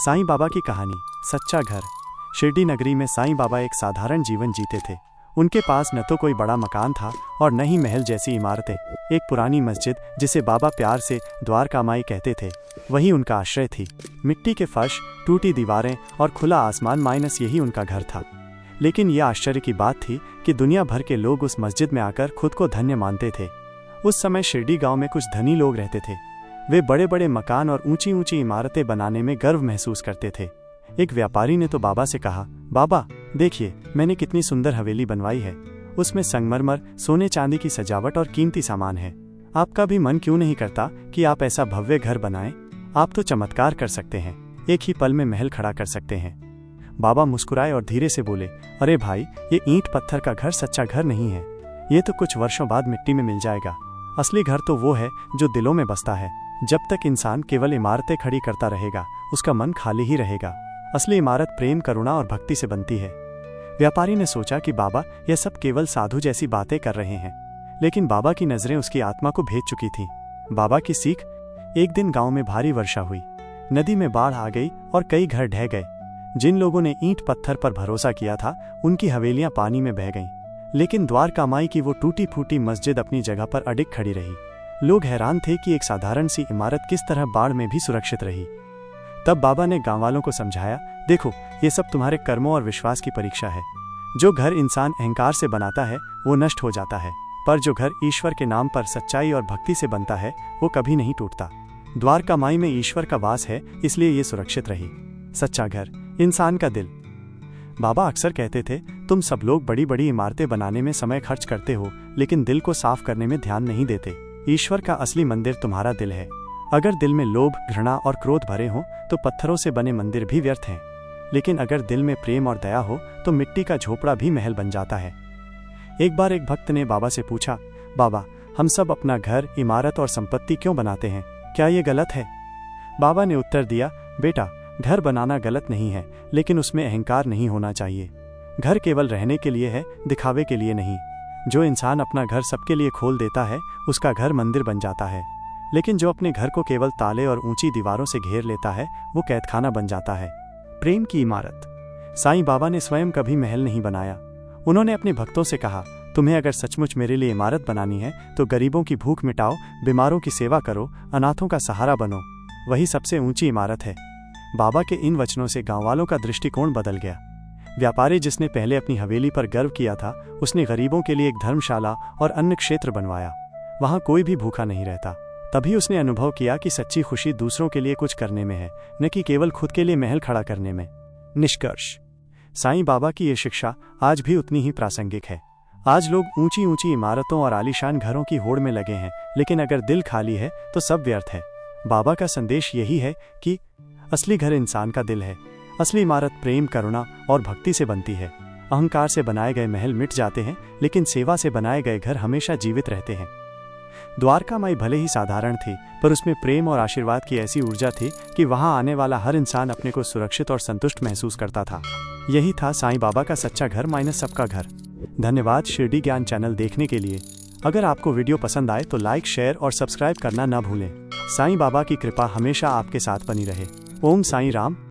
साईं बाबा की कहानी। सच्चा घर। शिरडी नगरी में साईं बाबा एक साधारण जीवन जीते थे। उनके पास न तो कोई बड़ा मकान था और न ही महल जैसी इमारतें। एक पुरानी मस्जिद, जिसे बाबा प्यार से द्वारका माई कहते थे, वही उनका आश्रय थी। मिट्टी के फर्श, टूटी दीवारें और खुला आसमान माइनस यही उनका घर था। लेकिन यह आश्चर्य की बात थी कि दुनिया भर के लोग उस मस्जिद में आकर खुद को धन्य मानते थे। उस समय शिरडी गांव में कुछ धनी लोग रहते थे। वे बड़े बड़े मकान और ऊंची ऊंची इमारतें बनाने में गर्व महसूस करते थे। एक व्यापारी ने तो बाबा से कहा, बाबा देखिए, मैंने कितनी सुंदर हवेली बनवाई है। उसमें संगमरमर, सोने चांदी की सजावट और कीमती सामान है। आपका भी मन क्यों नहीं करता कि आप ऐसा भव्य घर बनाएं? आप तो चमत्कार कर सकते हैं, एक ही पल में महल खड़ा कर सकते हैं। बाबा मुस्कुराए और धीरे से बोले, अरे भाई, ये ईंट पत्थर का घर सच्चा घर नहीं है। ये तो कुछ वर्षों बाद मिट्टी में मिल जाएगा। असली घर तो वो है जो दिलों में बसता है। जब तक इंसान केवल इमारतें खड़ी करता रहेगा, उसका मन खाली ही रहेगा। असली इमारत प्रेम, करुणा और भक्ति से बनती है। व्यापारी ने सोचा कि बाबा यह सब केवल साधु जैसी बातें कर रहे हैं, लेकिन बाबा की नजरें उसकी आत्मा को भेद चुकी थीं। बाबा की सीख। एक दिन गांव में भारी वर्षा हुई। नदी में बाढ़ आ गई और कई घर ढह गए। जिन लोगों ने ईंट पत्थर पर भरोसा किया था, उनकी हवेलियां पानी में बह गईं। लेकिन द्वारका माई की वो टूटी फूटी मस्जिद अपनी जगह पर अडिग खड़ी रही। लोग हैरान थे कि एक साधारण सी इमारत किस तरह बाढ़ में भी सुरक्षित रही। तब बाबा ने गांव वालों को समझाया, देखो, ये सब तुम्हारे कर्मों और विश्वास की परीक्षा है। जो घर इंसान अहंकार से बनाता है, वो नष्ट हो जाता है, पर जो घर ईश्वर के नाम पर सच्चाई और भक्ति से बनता है, वो कभी नहीं टूटता। द्वारका माई में ईश्वर का वास है, इसलिए ये सुरक्षित रही। सच्चा घर, इंसान का दिल। बाबा अक्सर कहते थे, तुम सब लोग बड़ी बड़ी इमारतें बनाने में समय खर्च करते हो, लेकिन दिल को साफ करने में ध्यान नहीं देते। ईश्वर का असली मंदिर तुम्हारा दिल है। अगर दिल में लोभ, घृणा और क्रोध भरे हों, तो पत्थरों से बने मंदिर भी व्यर्थ हैं। लेकिन अगर दिल में प्रेम और दया हो, तो मिट्टी का झोपड़ा भी महल बन जाता है। एक बार एक भक्त ने बाबा से पूछा, बाबा, हम सब अपना घर, इमारत और संपत्ति क्यों बनाते हैं? क्या ये गलत है? बाबा ने उत्तर दिया, बेटा, घर बनाना गलत नहीं है, लेकिन उसमें अहंकार नहीं होना चाहिए। घर केवल रहने के लिए है, दिखावे के लिए नहीं। जो इंसान अपना घर सबके लिए खोल देता है, उसका घर मंदिर बन जाता है। लेकिन जो अपने घर को केवल ताले और ऊंची दीवारों से घेर लेता है, वो कैदखाना बन जाता है। प्रेम की इमारत। साईं बाबा ने स्वयं कभी महल नहीं बनाया। उन्होंने अपने भक्तों से कहा, तुम्हें अगर सचमुच मेरे लिए इमारत बनानी है, तो गरीबों की भूख मिटाओ, बीमारों की सेवा करो, अनाथों का सहारा बनो। वही सबसे ऊंची इमारत है। बाबा के इन वचनों से गांव वालों का दृष्टिकोण बदल गया। व्यापारी, जिसने पहले अपनी हवेली पर गर्व किया था, उसने गरीबों के लिए एक धर्मशाला और अन्न क्षेत्र बनवाया। वहां कोई भी भूखा नहीं रहता। तभी उसने अनुभव किया कि सच्ची खुशी दूसरों के लिए कुछ करने में है, न कि केवल खुद के लिए महल खड़ा करने में। निष्कर्ष। साईं बाबा की ये शिक्षा आज भी उतनी ही प्रासंगिक है। आज लोग ऊंची ऊंची इमारतों और आलीशान घरों की होड़ में लगे हैं, लेकिन अगर दिल खाली है तो सब व्यर्थ है। बाबा का संदेश यही है कि असली घर इंसान का दिल है। असली इमारत प्रेम, करुणा और भक्ति से बनती है। अहंकार से बनाए गए महल मिट जाते हैं, लेकिन सेवा से बनाए गए घर हमेशा जीवित रहते हैं। द्वारका माई भले ही साधारण थी, पर उसमें प्रेम और आशीर्वाद की ऐसी ऊर्जा थी कि वहां आने वाला हर इंसान अपने को सुरक्षित और संतुष्ट महसूस करता था। यही था साईं बाबा का सच्चा घर माइनस सबका घर। धन्यवाद शिरडी ज्ञान चैनल देखने के लिए। अगर आपको वीडियो पसंद आए तो लाइक, शेयर और सब्सक्राइब करना न भूलें। साईं बाबा की कृपा हमेशा आपके साथ बनी रहे। ओम साईं राम।